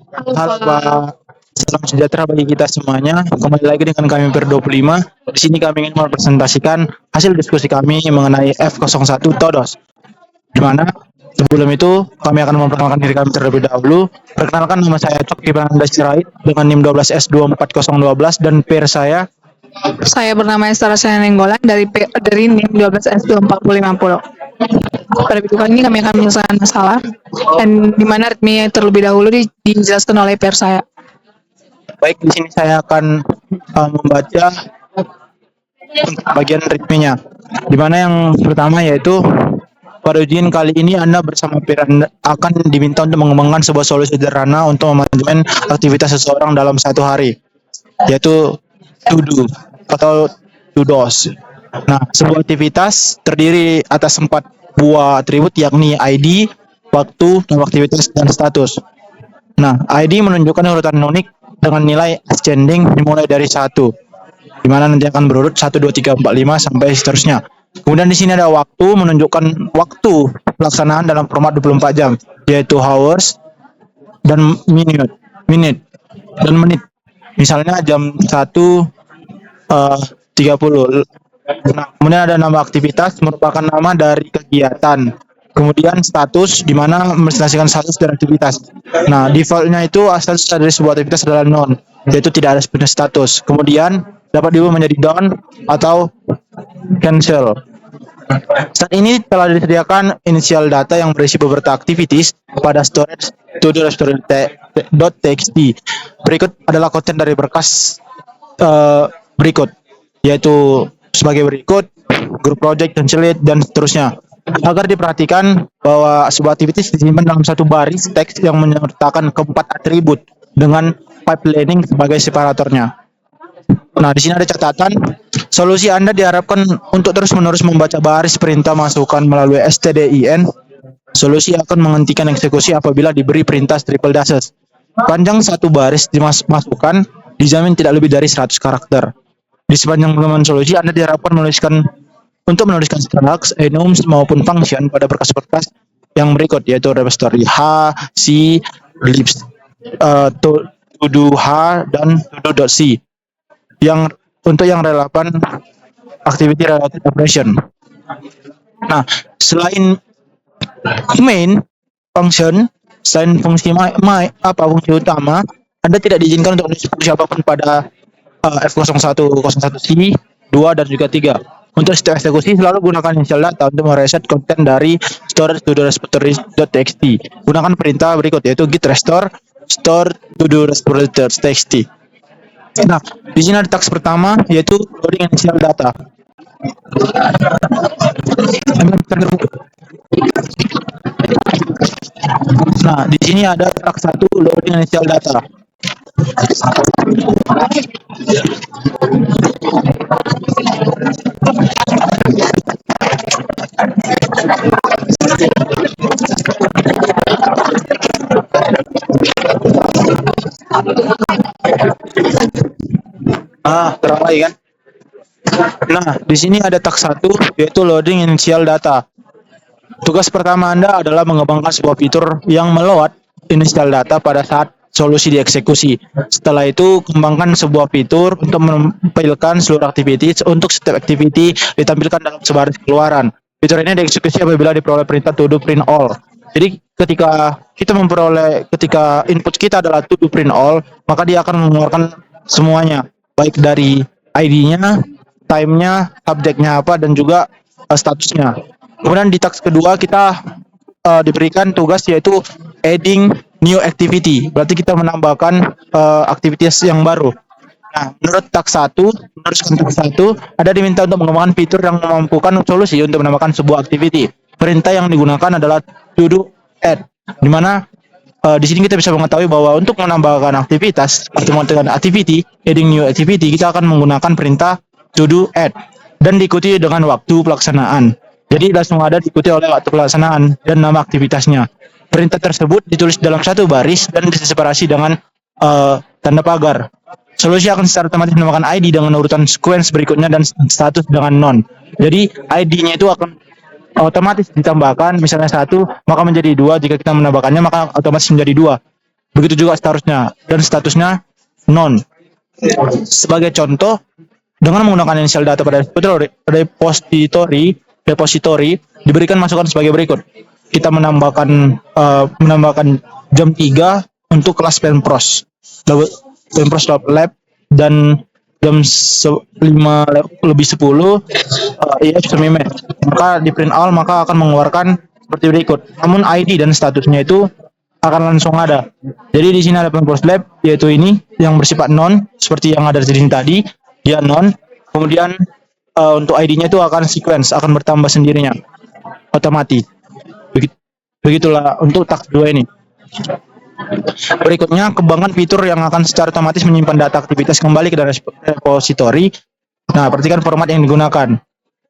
Halo Pak, salam sejahtera bagi kita semuanya. Kembali lagi dengan kami Per25. Di sini kami ingin mempresentasikan hasil diskusi kami mengenai F01 Todos. Di mana sebelum itu kami akan memperkenalkan diri kami terlebih dahulu. Perkenalkan, nama saya Coki Fernanda Sirait dengan NIM 12S24012 dan peer Saya bernama Estara Nenggolan dari NIM 12S24050. Pada video kali ini kami akan menyelesaikan masalah dan di mana ritmenya terlebih dahulu dijelaskan oleh peer saya. Baik, di sini saya akan membaca bagian ritmenya. Di mana yang pertama yaitu pada ujian kali ini Anda bersama peer Anda akan diminta untuk mengembangkan sebuah solusi sederhana untuk memanajemen aktivitas seseorang dalam satu hari, yaitu to do atau to dos. Nah, sebuah aktivitas terdiri atas 4 buah atribut, yakni ID, waktu, nama aktivitas, dan status. Nah, ID menunjukkan urutan unik dengan nilai ascending dimulai dari 1, di mana nanti akan berurut 1, 2, 3, 4, 5 sampai seterusnya. Kemudian di sini ada waktu, menunjukkan waktu pelaksanaan dalam format 24 jam, yaitu hours dan minute dan menit. Misalnya jam 1.30. Nah, kemudian ada nama aktivitas, merupakan nama dari kegiatan. Kemudian status, di mana menjelaskan status dari aktivitas. Nah, defaultnya itu status dari sebuah aktivitas adalah non, yaitu tidak ada status. Kemudian dapat diubah menjadi done atau cancel. Saat ini telah disediakan initial data yang berisi beberapa activities pada storage to.do.txt. Berikut adalah konten dari berkas berikut, yaitu sebagai berikut: group project, template, dan seterusnya. Agar diperhatikan bahwa sebuah aktivitas disimpan dalam satu baris teks yang menyertakan keempat atribut dengan pipelining sebagai separatornya. Nah, di sini ada catatan. Solusi Anda diharapkan untuk terus-menerus membaca baris perintah masukan melalui stdin. Solusi akan menghentikan eksekusi apabila diberi perintah triple dashes. Panjang satu baris masukan dijamin tidak lebih dari 100 karakter. Di sepanjang halaman solusi, Anda diharapkan menuliskan structs, enums maupun function pada berkas-berkas yang berikut, yaitu repository H, C, libs, to do H, dan to do.c. Yang untuk yang relevan activity related operation. Nah, selain main function, selain fungsi fungsi utama, Anda tidak diizinkan untuk menulis fungsi apapun pada F01, 01C, 2, dan juga 3. Untuk setiap eksekusi selalu gunakan initial data untuk mereset konten dari storage to repository.txt. Gunakan perintah berikut, yaitu git restore store to repository.txt. Nah, di sini ada taks pertama, yaitu loading initial data. Nah, di sini ada taks 1, loading initial data. Terang lagi kan? Nah, di sini ada taks 1, yaitu loading initial data. Tugas pertama Anda adalah mengembangkan sebuah fitur yang meload initial data pada saat solusi dieksekusi. Setelah itu, kembangkan sebuah fitur untuk menampilkan seluruh activities untuk setiap activity ditampilkan dalam sebaris keluaran. Fitur ini dieksekusi apabila diperoleh perintah to do print all. Jadi ketika input kita adalah to do print all, maka dia akan mengeluarkan semuanya, baik dari ID-nya, time-nya, subject-nya apa, dan juga statusnya. Kemudian di taks kedua kita diberikan tugas, yaitu adding new activity. Berarti kita menambahkan aktivitas yang baru. Nah, menurut taks 1, ada diminta untuk mengembangkan fitur yang memampukan solusi untuk menambahkan sebuah activity. Perintah yang digunakan adalah to do add, di mana di sini kita bisa mengetahui bahwa untuk menambahkan aktivitas atau menambahkan activity, adding new activity, kita akan menggunakan perintah to do add dan diikuti dengan waktu pelaksanaan. Jadi langsung ada diikuti oleh waktu pelaksanaan dan nama aktivitasnya. Perintah tersebut ditulis dalam satu baris dan diseparasi dengan tanda pagar. Solusi akan secara otomatis menambahkan ID dengan urutan sequence berikutnya dan status dengan non. Jadi ID-nya itu akan otomatis ditambahkan, misalnya 1 maka menjadi 2, jika kita menambahkannya maka otomatis menjadi 2. Begitu juga seterusnya, dan statusnya non. Sebagai contoh, dengan menggunakan initial data pada repository diberikan masukan sebagai berikut. Kita menambahkan jam 3 untuk kelas Penpros Lab, dan jam 5:10 IF Semimet. Maka di print all maka akan mengeluarkan seperti berikut. Namun ID dan statusnya itu akan langsung ada. Jadi di sini ada Penpros Lab, yaitu ini yang bersifat non, seperti yang ada di sini tadi, dia non. Kemudian untuk ID-nya itu akan sequence, akan bertambah sendirinya, otomatis. Begitulah untuk task 2 ini. Berikutnya, kembangkan fitur yang akan secara otomatis menyimpan data aktivitas kembali ke dalam repository. Nah, perhatikan format yang digunakan.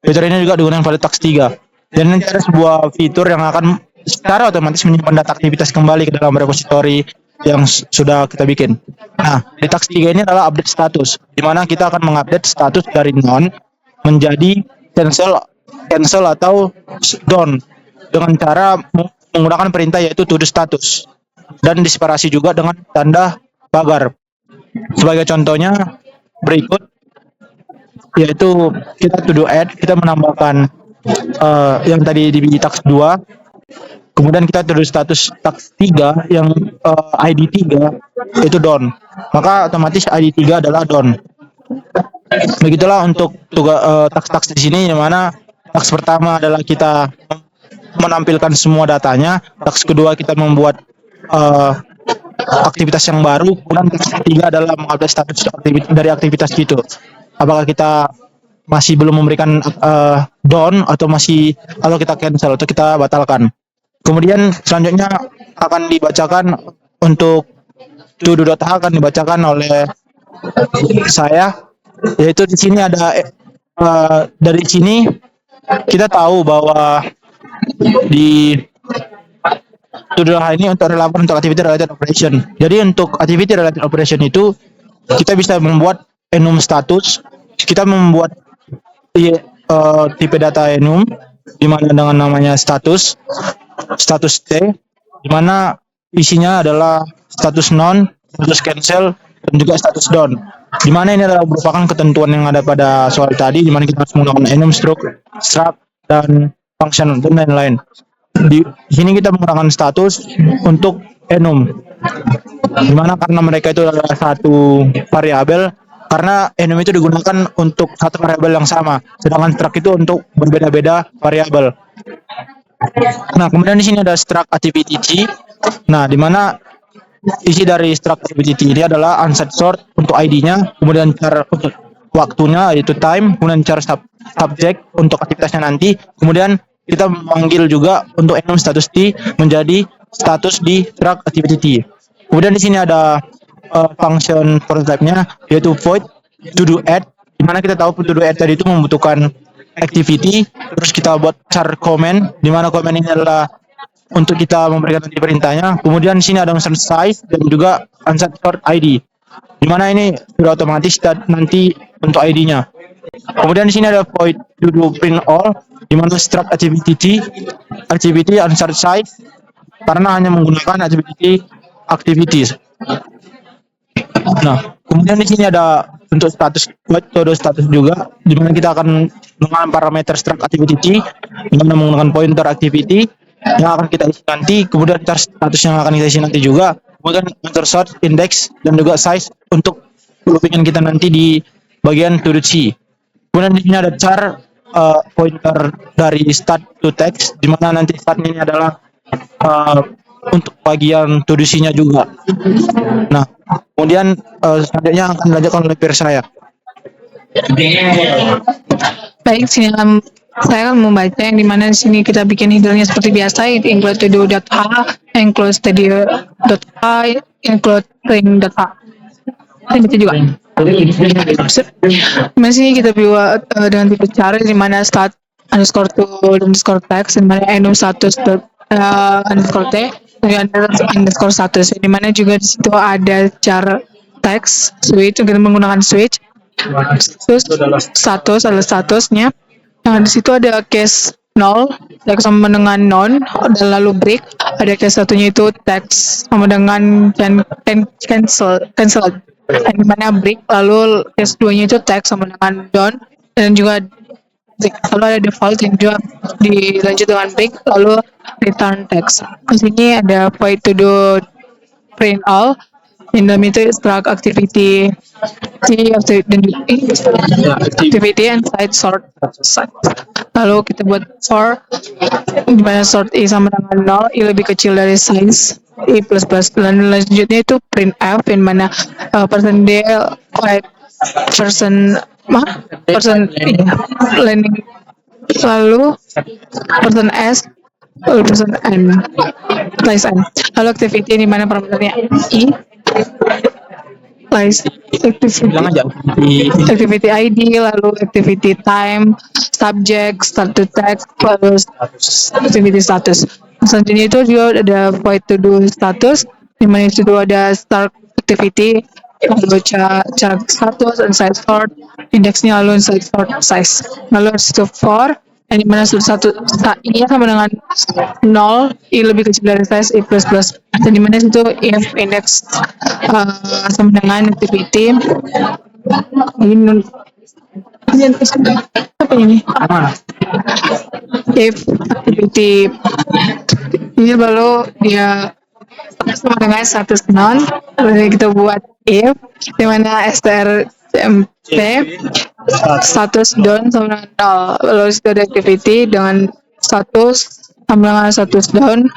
Fitur ini juga digunakan pada task 3. Dan ini ada sebuah fitur yang akan secara otomatis menyimpan data aktivitas kembali ke dalam repository yang sudah kita bikin. Nah, di task 3 ini adalah update status, di mana kita akan mengupdate status dari non menjadi cancel atau done dengan cara menggunakan perintah yaitu to do status, dan diseparasi juga dengan tanda pagar. Sebagai contohnya berikut, yaitu kita to do add, kita menambahkan yang tadi di task 2, kemudian kita to do status task 3 yang ID 3 itu done, maka otomatis ID 3 adalah done. Begitulah untuk task-task di sini, yang mana task pertama adalah kita menampilkan semua datanya, task kedua kita membuat aktivitas yang baru, kemudian task ketiga adalah mengupdate status dari aktivitas itu. Apakah kita masih belum memberikan done atau kita cancel atau kita batalkan. Kemudian selanjutnya akan dibacakan untuk to-do.h akan dibacakan oleh saya, yaitu di sini ada dari sini kita tahu bahwa di to-do ini untuk relevan untuk activity related operation. Jadi untuk activity related operation itu kita bisa membuat enum status, kita membuat tipe data enum di mana dengan namanya status T, di mana isinya adalah status non, status cancel, dan juga status done. Di mana ini adalah merupakan ketentuan yang ada pada soal tadi, di mana kita harus menggunakan enum, struct, dan function, dan lain-lain. Di sini kita menggunakan status untuk enum, di mana karena mereka itu adalah satu variabel, karena enum itu digunakan untuk satu variabel yang sama, sedangkan struct itu untuk berbeda-beda variabel. Nah, kemudian di sini ada struct activity T. Nah, di mana isi dari struct activity T ini adalah unset sort untuk ID-nya, kemudian char untuk waktunya yaitu time, kemudian char subject untuk aktivitasnya nanti, kemudian kita memanggil juga untuk enum status T menjadi status di struct activity T. Kemudian di sini ada function prototype-nya yaitu void to do add, di mana kita tahu to do add tadi itu membutuhkan activity, terus kita buat char comment, di mana comment ini adalah untuk kita memberikan nanti perintahnya. Kemudian di sini ada unset size dan juga unset sort ID, di mana ini sudah otomatis nanti untuk ID-nya. Kemudian di sini ada void to do print all, di mana struct activity unset size karena hanya menggunakan activities. Nah, kemudian di sini ada untuk status juga, di mana kita akan menggunakan parameter struct activity dengan menggunakan pointer activity yang akan kita isi nanti, kemudian status yang akan kita isi nanti juga, kemudian sort, index, dan juga size untuk loopingan kita nanti di bagian to do C. Kemudian di sini ada char pointer dari start to text, di mana nanti start ini adalah untuk bagian to do C-nya juga. Nah, kemudian selanjutnya akan dilanjutkan oleh peer saya. Baik, sini saya akan membaca yang dimana di sini kita bikin headernya seperti biasa, include to-do.h, include studio.h, include ring.h. Ini baca juga. Di sini kita buat dengan tipe cara di mana start underscore to underscore text, di mana enum status underscore t, dan underscore status, di mana juga di situ ada char text switch, kita menggunakan switch. Terus status adalah statusnya. Nah, di situ ada case nol sama dengan non, dan lalu break. Ada case satunya itu text sama dengan cancel, dan dimana break, lalu case duanya itu text sama dengan don't, dan juga break. Lalu ada default yang juga dilanjut dengan break, lalu return text. Di sini ada void to do print all, in dalam itu struct activity activity and site sort. Lalu kita buat sort, di mana sort i sama dengan 0, i lebih kecil dari size i plus plus, dan selanjutnya itu print f, di mana person d landing, lalu person s, lalu person n, place n. Lalu activity di mana parameternya i, place Bilang aja. activity ID, lalu activity time, subject, start to text, lalu activity status. Selanjutnya itu juga ada void to do status, di mana itu ada start activity, lalu check status, and size sort, indeksnya, lalu size sort size. Lalu itu for, yang dimana satu i sama dengan 0, i lebih kecil dari size i plus plus, dan dimana itu if index sama dengan activity ini apa ini if activity ini baru dia sama dengan status non, lalu kita buat if, dimana strcmp status down sama dengan 0, lalu itu ada activity dengan status sama dengan status down,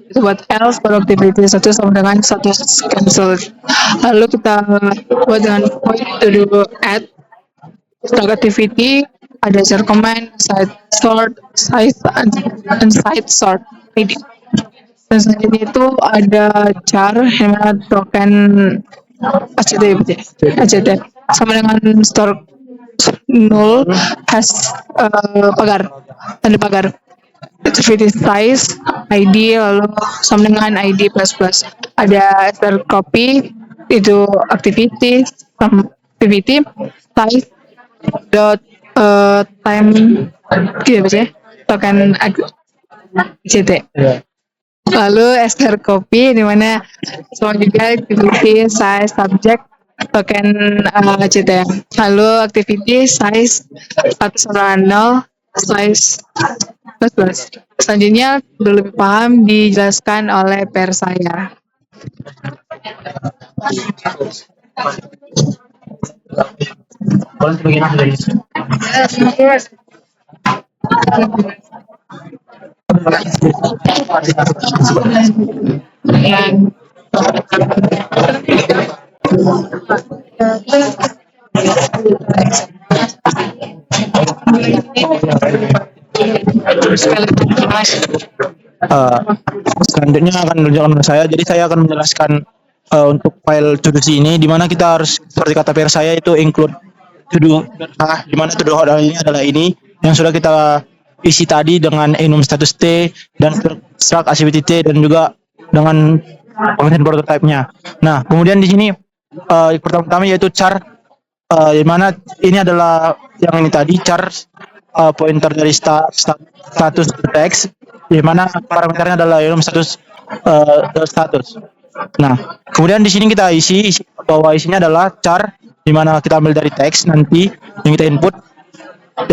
itu buat else, baru activity status sama dengan status cancel. Lalu kita buat dengan void to do add start activity, ada share command, site sort, size, and site sort ID. Dan selanjutnya itu ada char, yang mana token ACT sama dengan store null has pagar, tanda pagar. Activity size ID, lalu sama dengan ID plus plus. Ada start copy, itu activity size dot time gitu baca ya, token ACT. Lalu str copy, di mana sama juga activity size subject token ACT. Lalu activity size 1/0 size plus plus. Selanjutnya udah lebih paham dijelaskan oleh per saya. Selanjutnya akan menunjukkan oleh saya. Jadi saya akan menjelaskan untuk file to do ini, di mana kita harus seperti kata per saya itu include to do, di mana to do ini adalah ini yang sudah kita isi tadi dengan enum status t dan struct activity t, dan juga dengan function prototype-nya. Nah, kemudian di sini pertama-tama yaitu char, di mana ini adalah yang ini tadi char pointer dari status text, di mana parameternya adalah enum status status. Nah, kemudian di sini kita isi bahwa isinya adalah char, di mana kita ambil dari teks nanti yang kita input,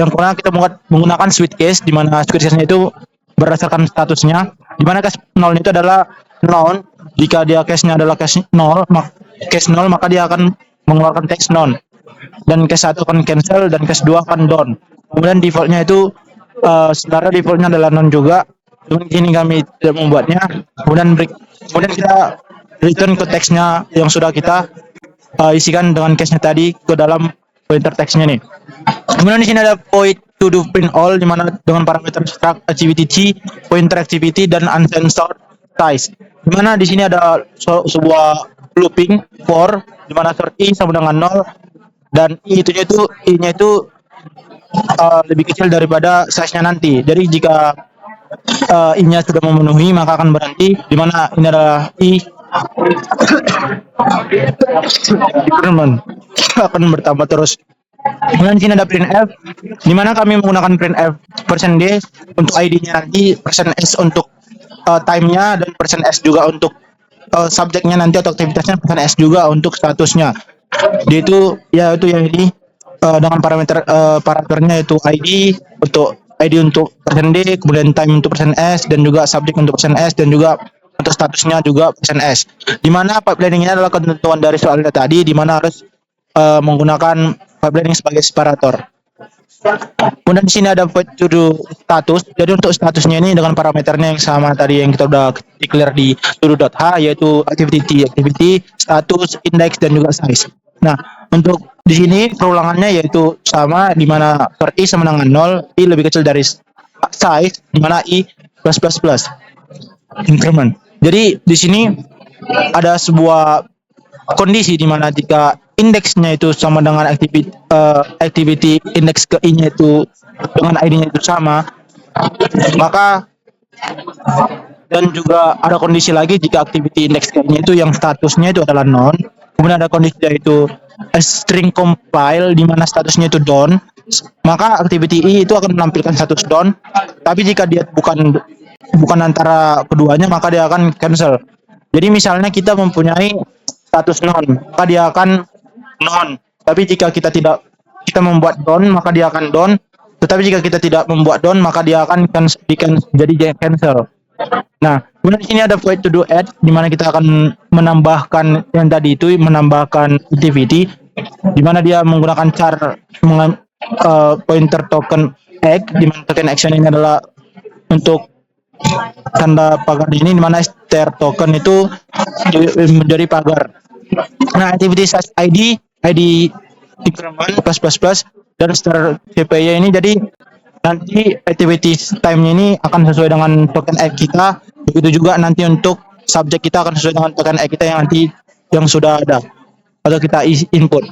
yang pernah kita menggunakan switch case, di mana switch case-nya itu berdasarkan statusnya, di mana case 0 itu adalah noun. Jika dia case-nya adalah case 0, maka dia akan mengeluarkan teks non, dan case 1 akan cancel, dan case 2 akan down. Kemudian defaultnya itu sebenarnya defaultnya adalah non juga, cuman ini kami tidak membuatnya. Kemudian kita return ke teksnya yang sudah kita isikan dengan case-nya tadi ke dalam pointer teksnya nih. Kemudian di sini ada void to do print all, di mana dengan parameter struct activity t, pointer activity, dan uncensored size. Di mana di sini ada sebuah looping for, di mana sort i sama dengan 0, dan i-nya itu lebih kecil daripada size-nya nanti. Jadi jika i-nya sudah memenuhi, maka akan berhenti, di mana ini adalah i akan bertambah terus. Kemudian di sini ada printf, di mana kami menggunakan printf persen D untuk ID-nya nanti, persen S untuk time-nya, dan persen S juga untuk subjeknya nanti atau aktivitasnya, persen S juga untuk statusnya. Dia itu ya itu yang ini dengan parameternya itu ID untuk persen D, kemudian time untuk persen S, dan juga subjek untuk persen S, dan juga untuk statusnya juga persen S. Di mana pipeline ini adalah ketentuan dari soalnya tadi, di mana harus menggunakan pipeline sebagai separator. Kemudian di sini ada void to do status. Jadi untuk statusnya ini dengan parameternya yang sama tadi yang kita udah declare di to-do.h, yaitu activity, status, index, dan juga size. Nah, untuk di sini perulangannya yaitu sama, di mana for i sama dengan 0, i lebih kecil dari size, di mana i plus plus plus increment. Jadi di sini ada sebuah kondisi di mana jika indeksnya itu sama dengan activity index ke i-nya itu dengan ID-nya itu sama, maka dan juga ada kondisi lagi jika activity index ke i-nya itu yang statusnya itu adalah non. Kemudian ada kondisi yaitu a string compile di mana statusnya itu done, maka activity i itu akan menampilkan status done. Tapi jika dia bukan antara keduanya, maka dia akan cancel. Jadi misalnya kita mempunyai status non, maka dia akan non. Tapi jika kita membuat don, maka dia akan don. Tetapi jika kita tidak membuat don, maka dia akan jadi cancel. Nah, kemudian di sini ada void to do add, di mana kita akan menambahkan yang tadi itu, menambahkan activity, di mana dia menggunakan pointer token egg, di mana token action ini adalah untuk tanda pagar ini, di mana star token itu menjadi pagar. Nah, activity size ID increment plus plus plus dan star CPY ini, jadi nanti activity time-nya ini akan sesuai dengan token egg kita. Begitu juga nanti untuk subjek kita akan sesuai dengan token egg kita yang nanti yang sudah ada atau kita input.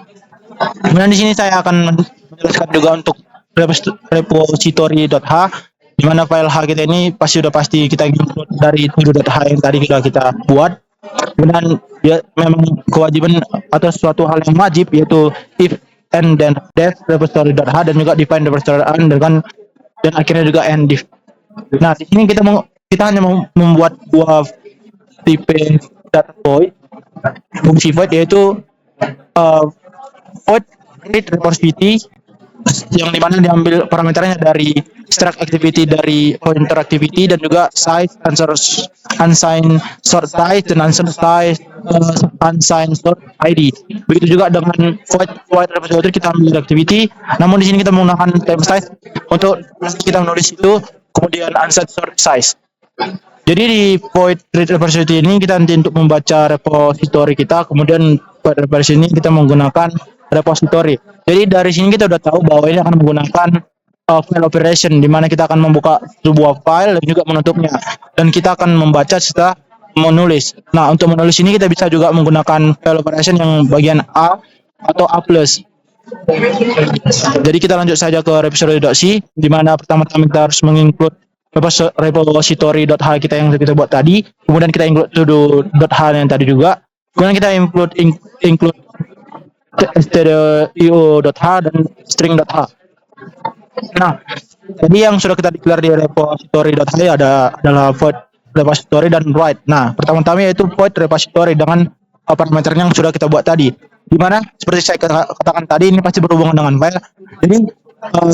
Kemudian di sini saya akan menjelaskan juga untuk repository.h, di mana file H kita ini pasti kita input dari to.h yang tadi kita buat. Kemudian dia memang kewajiban atau suatu hal yang wajib, yaitu if and then def repository.h, dan juga define repository dan akhirnya juga end diff. Nah, di sini kita hanya membuat dua tipe data void, fungsi void, yaitu void read repository, yang dimana diambil parameternya dari struct activity dari pointer activity, dan juga size, unsigned sort size, dan unsigned sort ID. Begitu juga dengan void repository, kita ambil activity, namun di sini kita menggunakan type size untuk kita menulis itu, kemudian unsigned sort size. Jadi di void read repository ini kita nanti untuk membaca repository kita, kemudian void repository ini kita menggunakan repository. Jadi dari sini kita udah tahu bahwa ini akan menggunakan file operation, di mana kita akan membuka sebuah file dan juga menutupnya, dan kita akan membaca serta menulis. Nah, untuk menulis ini kita bisa juga menggunakan file operation yang bagian A atau A+. Jadi kita lanjut saja ke repository.c, di mana pertama-tama kita harus menginclude repository.h kita yang kita buat tadi, kemudian kita include to.h yang tadi juga, kemudian kita include stdio.h dan string.h. Nah, jadi yang sudah kita declare di repository.h adalah void repository dan write. Nah, pertama-tama yaitu void repository dengan parameternya yang sudah kita buat tadi, di mana seperti saya katakan tadi, ini pasti berhubungan dengan file. Jadi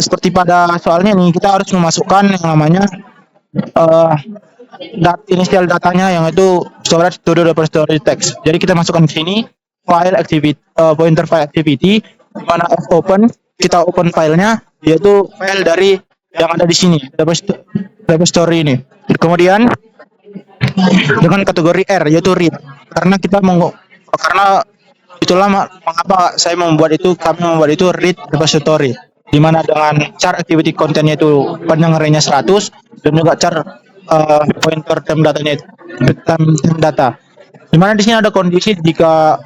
seperti pada soalnya nih, kita harus memasukkan yang namanya initial datanya, yang itu storage to the repository text. Jadi kita masukkan ke sini file activity, pointer file activity, di mana open, kita open filenya, yaitu file dari yang ada di sini repository ini. Kemudian dengan kategori R, yaitu read, karena itulah mengapa kami membuat itu read repository, di mana dengan char activity content-nya itu panjang array-nya 100, dan juga char pointer time datanya time data, di mana di sini ada kondisi jika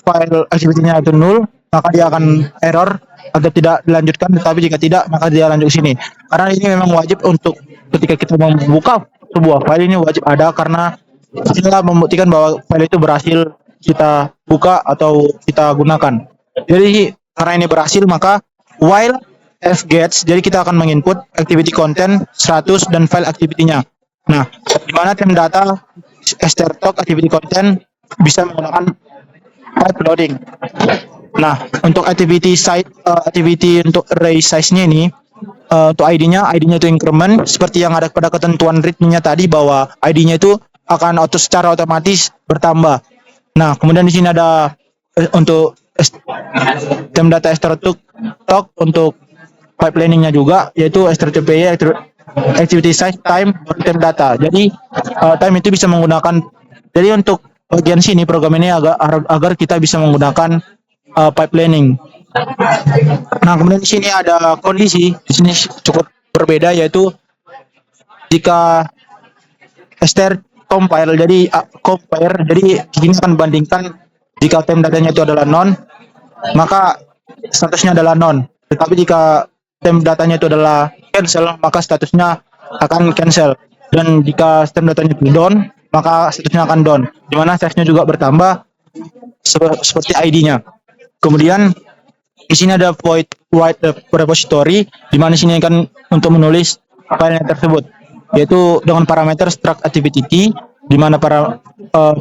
file activity-nya itu null, maka dia akan error agar tidak dilanjutkan, tetapi jika tidak, maka dia lanjut ke sini. Karena ini memang wajib untuk ketika kita membuka sebuah file, ini wajib ada, karena kita membuktikan bahwa file itu berhasil kita buka atau kita gunakan. Jadi karena ini berhasil, maka while f gets, jadi kita akan menginput activity content 100 dan file activity-nya. Nah, di mana tem data strtalk activity content bisa menggunakan pipe loading. Nah, untuk activity untuk array size-nya ini, untuk ID-nya itu increment seperti yang ada pada ketentuan readme-nya tadi, bahwa ID-nya itu akan secara otomatis bertambah. Nah, kemudian di sini ada untuk tem data strtalk untuk pipe planning-nya juga, yaitu strtpy activity size time tem data. Jadi time itu bisa menggunakan, jadi untuk bagian sini program ini agar kita bisa menggunakan pipe planning. Nah, kemudian di sini ada kondisi, di sini cukup berbeda, yaitu jika str compile, jadi compare, jadi ini akan bandingkan jika tem datanya itu adalah non, maka statusnya adalah non. Tetapi jika tem datanya itu adalah cancel, maka statusnya akan cancel. Dan jika tem datanya itu down, maka statusnya akan down. Dimana size-nya juga bertambah seperti ID-nya. Kemudian di sini ada void repository, di mana sini akan untuk menulis filenya tersebut, yaitu dengan parameter struct activity t, di mana para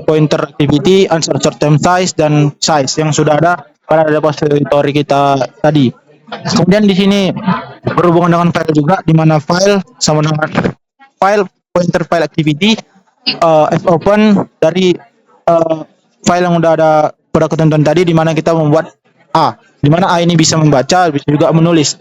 pointer activity, answer short term size dan size yang sudah ada pada repository kita tadi. Kemudian di sini berhubungan dengan file juga, di mana file sama dengan file pointer file activity fopen dari file yang udah ada pada ketentuan tadi, di mana kita membuat A, di mana A ini bisa membaca, bisa juga menulis.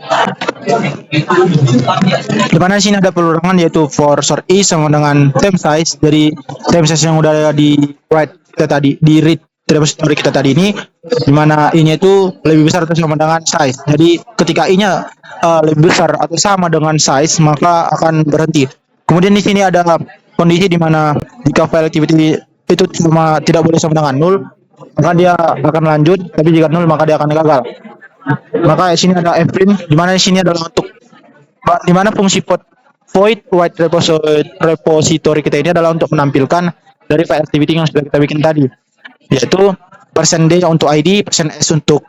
Di mana sini ada pelurangan, yaitu for sort i sama dengan tem size, dari tem size yang udah ada di write kita tadi, di read repository kita tadi ini, di mana i-nya itu lebih besar atau sama dengan size. Jadi ketika i-nya lebih besar atau sama dengan size, maka akan berhenti. Kemudian di sini ada kondisi di mana jika file activity itu tidak boleh sama dengan null, maka dia akan lanjut, tapi jika nol maka dia akan gagal. Maka di sini ada fprint, di mana di sini adalah untuk di mana fungsi void repository kita ini adalah untuk menampilkan dari file activity yang sudah kita bikin tadi, yaitu %d untuk ID, %s untuk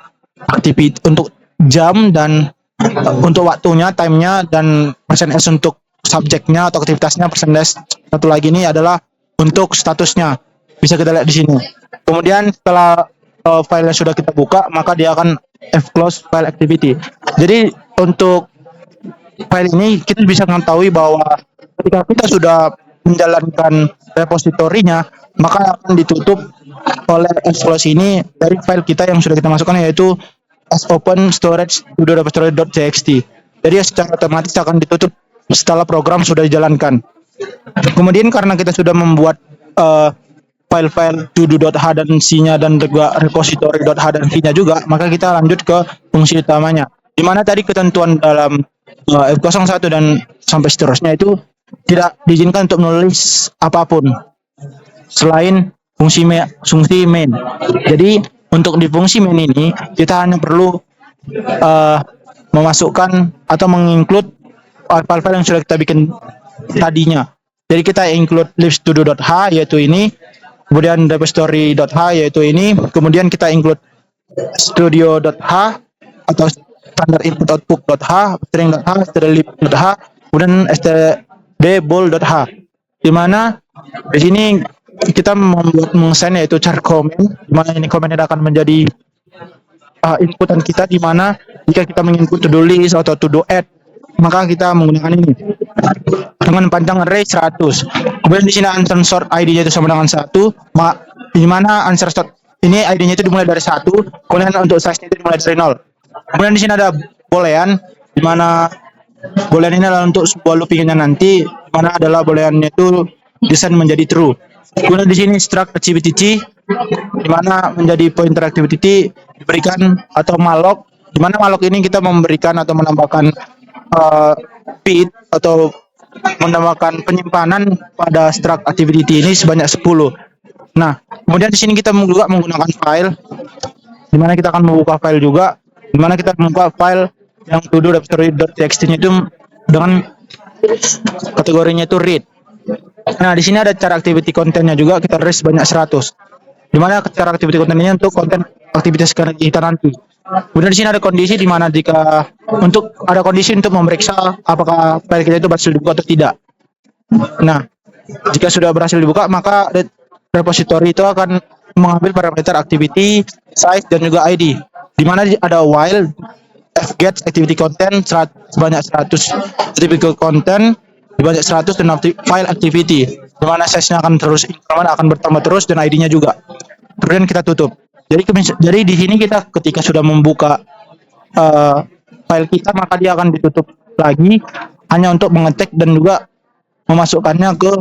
activity untuk jam dan untuk waktunya, time-nya, dan %s untuk subjeknya atau aktivitasnya, %s satu lagi ini adalah untuk statusnya. Bisa kita lihat di sini. Kemudian setelah file sudah kita buka, maka dia akan fclose file activity. Jadi untuk file ini kita bisa mengetahui bahwa ketika kita sudah menjalankan repositorinya, maka akan ditutup oleh fclose ini dari file kita yang sudah kita masukkan, yaitu sopen storage repository.txt. Jadi secara otomatis akan ditutup setelah program sudah dijalankan. Kemudian karena kita sudah membuat file-file to-do.h dan c-nya dan juga repository.h dan v-nya juga, maka kita lanjut ke fungsi utamanya, di mana tadi ketentuan dalam F01 dan sampai seterusnya itu tidak diizinkan untuk menulis apapun selain fungsi main. Jadi untuk di fungsi main ini kita hanya perlu memasukkan atau menginclude file-file yang sudah kita bikin tadinya. Jadi kita include list to-do.h, yaitu ini, kemudian repository.h, yaitu ini, kemudian kita include studio.h atau standard input output.h, string.h, string.h, kemudian std.bool.h, di mana di sini kita membuat mengesain, yaitu char comment, di mana ini komennya akan menjadi inputan kita, di mana jika kita menginput to do list atau to do add, maka kita menggunakan ini dengan panjang array 100. Kemudian di sini answer sort ID-nya itu sama dengan 1, di mana answer sort ini ID-nya itu dimulai dari 1, kemudian untuk size-nya itu dimulai dari 0. Kemudian di sini ada boolean, di mana boolean ini adalah untuk sebuah looping-nya nanti, di mana adalah boolean-nya itu desain menjadi true. Kemudian di sini struct activity t, di mana menjadi pointer activity t diberikan atau malloc, di mana malloc ini kita memberikan atau menambahkan feed atau menambahkan penyimpanan pada struct activity ini sebanyak 10. Nah, kemudian di sini kita juga menggunakan file, di mana kita akan membuka file juga, di mana kita membuka file yang to-do repository.txt-nya itu dengan kategorinya itu read. Nah, di sini ada cara activity kontennya juga, kita read sebanyak 100. Di mana cara activity kontennya untuk konten aktivitas kita nanti. Kemudian di sini ada kondisi di mana jika ada kondisi untuk memeriksa apakah file kita itu berhasil dibuka atau tidak. Nah, jika sudah berhasil dibuka, maka repository itu akan mengambil parameter activity, size, dan juga ID. Di mana ada while fget activity content sebanyak 100 activity content sebanyak 100 dan file activity. Di mana size-nya akan terus increment, akan bertambah terus, dan ID-nya juga. Kemudian kita tutup. Jadi di sini kita ketika sudah membuka file kita, maka dia akan ditutup lagi hanya untuk mengetik dan juga memasukkannya ke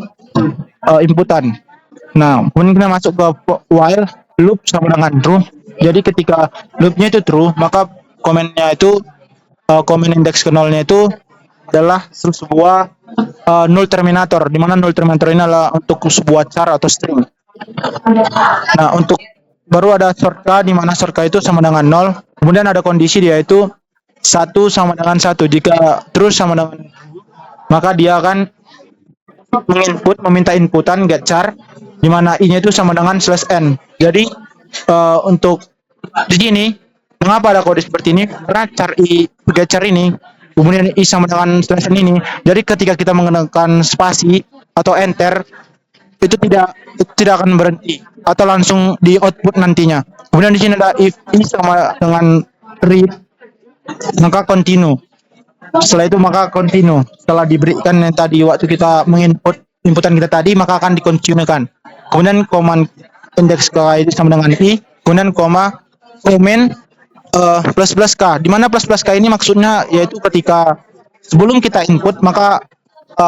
inputan. Nah, kemudian kita masuk ke while loop sama dengan true. Jadi ketika loopnya itu true, maka komennya itu komen indeks ke nolnya itu adalah sebuah null terminator, di mana null terminator ini adalah untuk sebuah char atau string. Nah, untuk baru ada shortcut, di mana shortcut itu sama dengan 0. Kemudian ada kondisi dia itu 1 sama dengan 1. Jika terus sama dengan, maka dia akan meminta inputan get char, di mana i-nya itu sama dengan /n. Jadi untuk di sini mengapa ada kode seperti ini? Karena char i get char ini, kemudian i sama dengan /n ini. Jadi ketika kita menggunakan spasi atau enter, itu tidak akan berhenti atau langsung di output nantinya. Kemudian di sini ada if i sama dengan read, maka continue. Setelah itu maka continue. Setelah diberikan yang tadi waktu kita inputan kita tadi, maka akan dikontinuekan. Kemudian command index k itu sama dengan i, kemudian koma komen ++k. Di mana ++k ini maksudnya yaitu ketika sebelum kita input, maka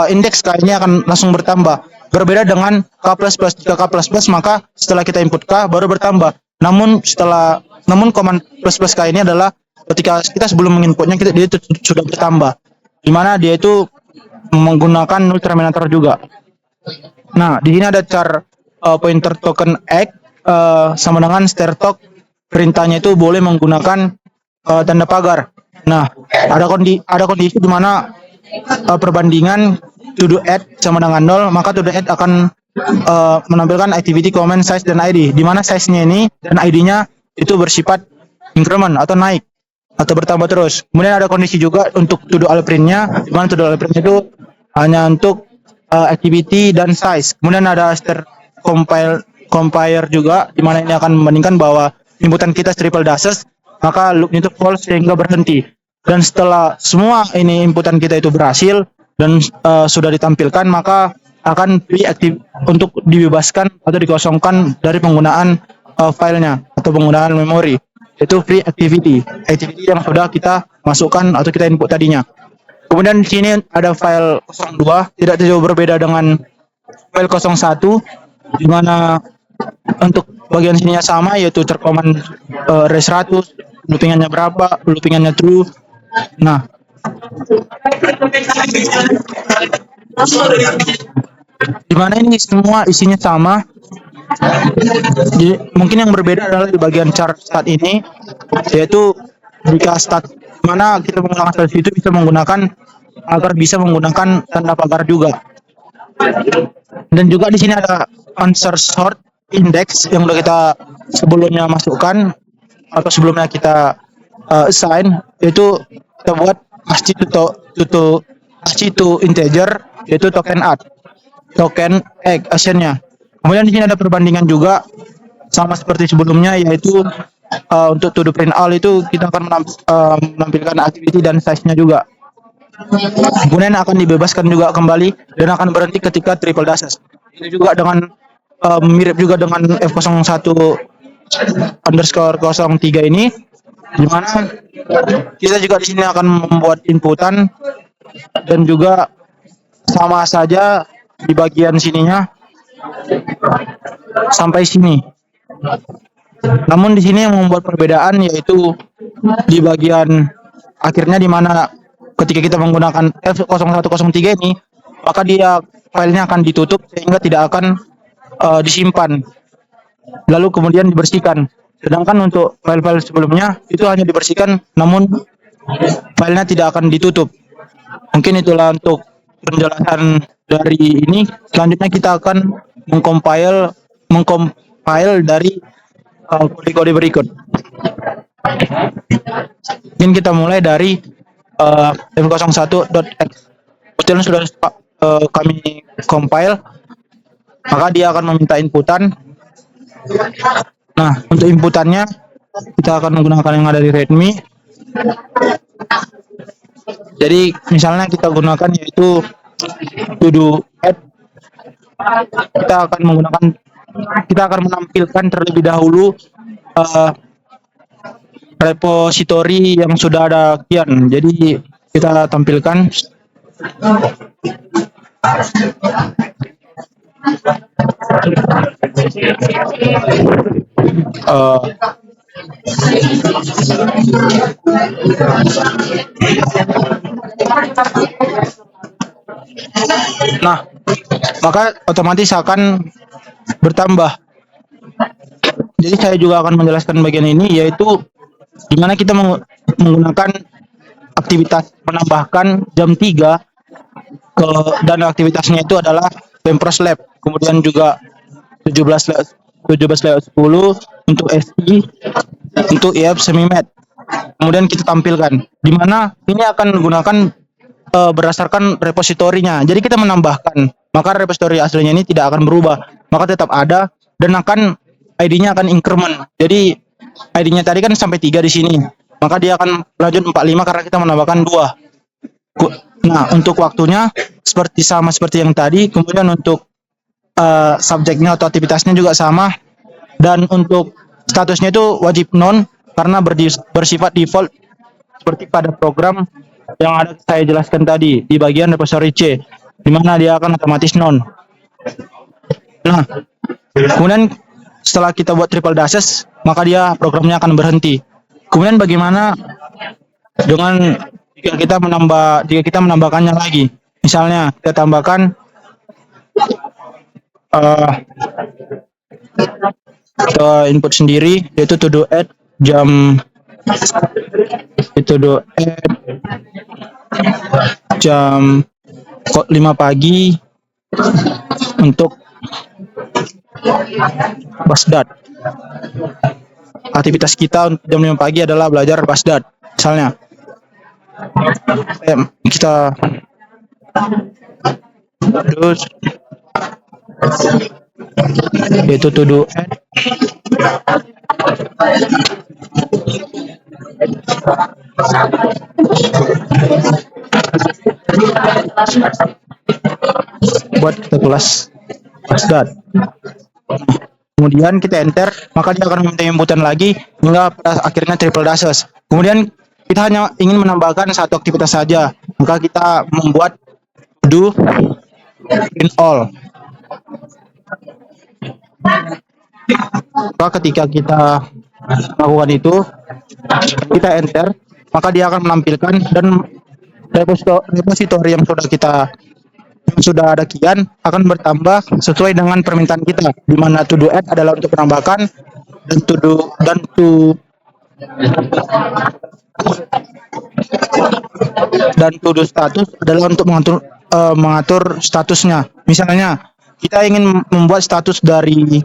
indeks k ini akan langsung bertambah. Berbeda dengan k++. Jika k++, maka setelah kita input k baru bertambah. Namun command ++k ini adalah ketika kita sebelum menginputnya dia itu sudah bertambah. Di mana dia itu menggunakan null terminator juga. Nah, di sini ada char pointer token x sama dengan startalk, perintahnya itu boleh menggunakan tanda pagar. Nah, ada kondisi di mana perbandingan to do add sama dengan 0, maka to do add akan menampilkan activity, comment, size, dan ID. Di mana size-nya ini dan ID-nya itu bersifat increment atau naik atau bertambah terus. Kemudian ada kondisi juga untuk to do all print-nya, di mana to do all print itu hanya untuk activity dan size. Kemudian ada star compare juga, di mana ini akan membandingkan bahwa inputan kita triple dashes, maka loop-nya itu false sehingga berhenti. Dan setelah semua ini inputan kita itu berhasil dan sudah ditampilkan, maka akan diaktif untuk dibebaskan atau dikosongkan dari penggunaan filenya atau penggunaan memori. Itu free activity yang sudah kita masukkan atau kita input tadinya. Kemudian di sini ada file 02, tidak jauh berbeda dengan file 01, di mana untuk bagian sininya sama, yaitu terkoman res 100, loopingannya berapa, loopingannya true. Nah, di mana ini semua isinya sama. Jadi, mungkin yang berbeda adalah di bagian char start ini, yaitu jika start mana kita menggunakan start itu bisa menggunakan agar bisa menggunakan tanda pagar juga. Dan juga di sini ada answer sort index yang sudah kita sebelumnya masukkan atau sebelumnya kita assign, yaitu kita buat ASCII to integer, yaitu token egg actionnya. Kemudian di sini ada perbandingan juga sama seperti sebelumnya, yaitu untuk to do print all itu kita akan menampilkan activity dan size-nya juga. Kemudian akan dibebaskan juga kembali dan akan berhenti ketika triple dashes. Ini juga dengan mirip juga dengan F01_03 ini, di mana kita juga di sini akan membuat inputan dan juga sama saja di bagian sininya sampai sini. Namun di sini yang membuat perbedaan yaitu di bagian akhirnya, di mana ketika kita menggunakan F0103 ini, maka dia filenya akan ditutup sehingga tidak akan disimpan, lalu kemudian dibersihkan. Sedangkan untuk file-file sebelumnya itu hanya dibersihkan, namun filenya tidak akan ditutup. Mungkin itulah untuk penjelasan dari ini. Selanjutnya kita akan mengcompile dari kode-kode berikut. Mungkin kita mulai dari f01.x. Kebetulan sudah kami compile, maka dia akan meminta inputan. Nah, untuk inputannya kita akan menggunakan yang ada di readme. Jadi misalnya kita gunakan yaitu to do add. Kita akan menampilkan terlebih dahulu repositori yang sudah ada kian. Jadi kita tampilkan nah, maka otomatis akan bertambah. Jadi saya juga akan menjelaskan bagian ini, yaitu dimana kita menggunakan aktivitas menambahkan jam 3 dan aktivitasnya itu adalah Pempros Lab, kemudian juga 17/10 untuk SI, untuk IF Semimet. Kemudian kita tampilkan di mana ini akan menggunakan berdasarkan repositorinya. Jadi kita menambahkan, maka repositori aslinya ini tidak akan berubah, maka tetap ada dan akan ID-nya akan increment. Jadi ID-nya tadi kan sampai 3 di sini, maka dia akan lanjut 45 karena kita menambahkan 2. Nah, untuk waktunya sama seperti yang tadi. Kemudian untuk subjeknya atau aktivitasnya juga sama, dan untuk statusnya itu wajib non karena bersifat default seperti pada program yang ada saya jelaskan tadi di bagian repository C, di mana dia akan otomatis non. Nah, kemudian setelah kita buat triple dashes, maka dia programnya akan berhenti. Kemudian bagaimana dengan jika kita menambahkannya lagi? Misalnya kita tambahkan input sendiri, yaitu to do add jam 5 pagi untuk Basdat. Aktivitas kita jam 5 pagi adalah belajar Basdat. Misalnya kita terus yaitu to do add buat kita kelas Basdat. Kemudian kita enter, maka dia akan meminta inputan lagi hingga akhirnya triple dashes. Kemudian kita hanya ingin menambahkan satu aktivitas saja, maka kita membuat do print all. Maka ketika kita lakukan itu, kita enter, maka dia akan menampilkan dan repositori yang sudah ada kian akan bertambah sesuai dengan permintaan kita, di mana to do add adalah untuk menambahkan dan to do status adalah untuk mengatur statusnya. Misalnya kita ingin membuat status dari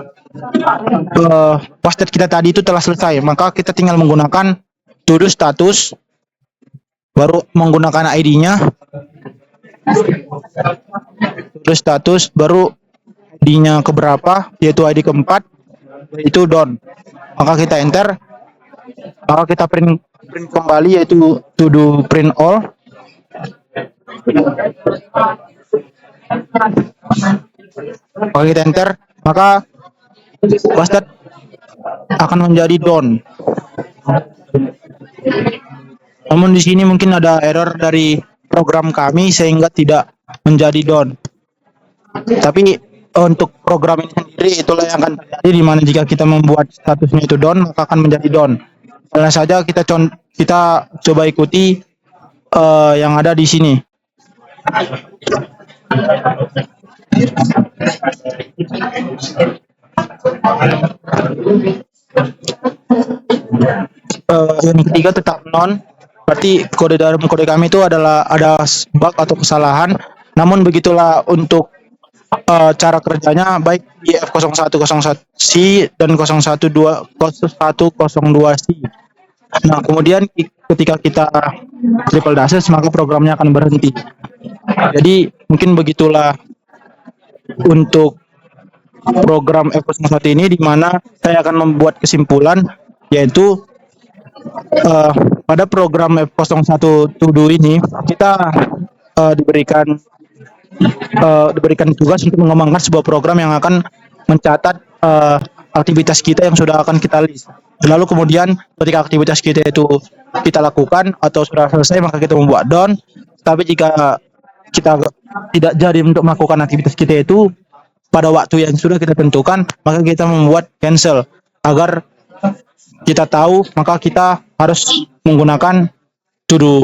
Basdat kita tadi itu telah selesai, maka kita tinggal menggunakan to do status, baru menggunakan ID-nya, terus status, baru ID-nya keberapa, yaitu ID keempat, yaitu done. Maka kita enter, maka kita print kembali, yaitu to do print all. Maka kita enter, maka Basdat akan menjadi done. Namun di sini mungkin ada error dari program kami sehingga tidak menjadi done. Tapi untuk program ini sendiri itulah yang akan terjadi, di mana jika kita membuat statusnya itu done, maka akan menjadi done. Karena saja kita coba ikuti yang ada di sini. Yang ketiga tetap non, berarti dalam kode kami itu adalah ada bug atau kesalahan. Namun begitulah untuk cara kerjanya, baik di F0101C dan 0102C. Nah, kemudian ketika kita triple dases maka programnya akan berhenti. Jadi mungkin begitulah untuk program F01 ini, di mana saya akan membuat kesimpulan, yaitu pada program F01 To-Do ini kita diberikan tugas untuk mengembangkan sebuah program yang akan mencatat aktivitas kita yang sudah akan kita list. Lalu kemudian ketika aktivitas kita itu kita lakukan atau sudah selesai, maka kita membuat done. Tapi jika kita tidak jadi untuk melakukan aktivitas kita itu pada waktu yang sudah kita tentukan, maka kita membuat cancel. Agar kita tahu, maka kita harus menggunakan to do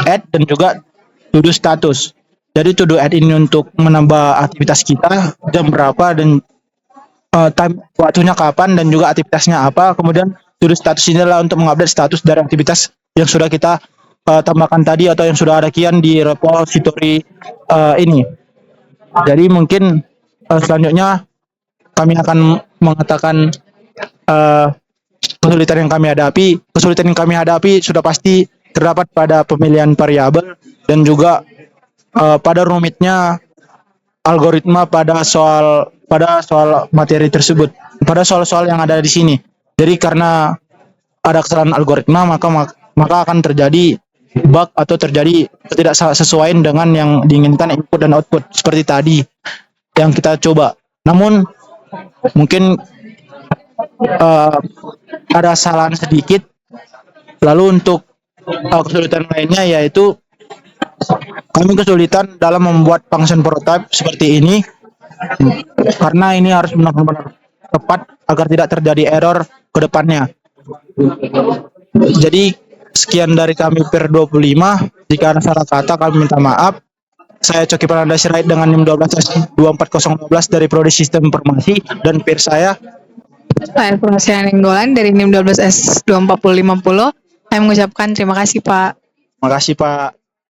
add dan juga to do status. Jadi to do add ini untuk menambah aktivitas kita, jam berapa dan time waktunya kapan dan juga aktivitasnya apa. Kemudian to do status ini adalah untuk mengupdate status dari aktivitas yang sudah kita tambahkan tadi atau yang sudah ada kian di repository ini. Jadi mungkin selanjutnya kami akan mengatakan kesulitan yang kami hadapi. Kesulitan yang kami hadapi sudah pasti terdapat pada pemilihan variabel dan juga pada rumitnya algoritma pada soal materi tersebut, pada soal-soal yang ada di sini. Jadi karena ada kesalahan algoritma, maka akan terjadi bug atau terjadi ketidaksesuaian dengan yang diinginkan input dan output seperti tadi yang kita coba. Namun mungkin ada kesalahan sedikit. Lalu untuk kesulitan lainnya yaitu kami kesulitan dalam membuat function prototype seperti ini, karena ini harus benar-benar tepat agar tidak terjadi error ke depannya. Jadi sekian dari kami per 25. Jika ada salah kata kami minta maaf. Saya Coki Prananda Sirait dengan NIM 12S24012 dari Prodi Sistem Informasi, dan peer saya Purwasya Nenggolan dari NIM 12S24050. Saya mengucapkan terima kasih Pak. Terima kasih Pak.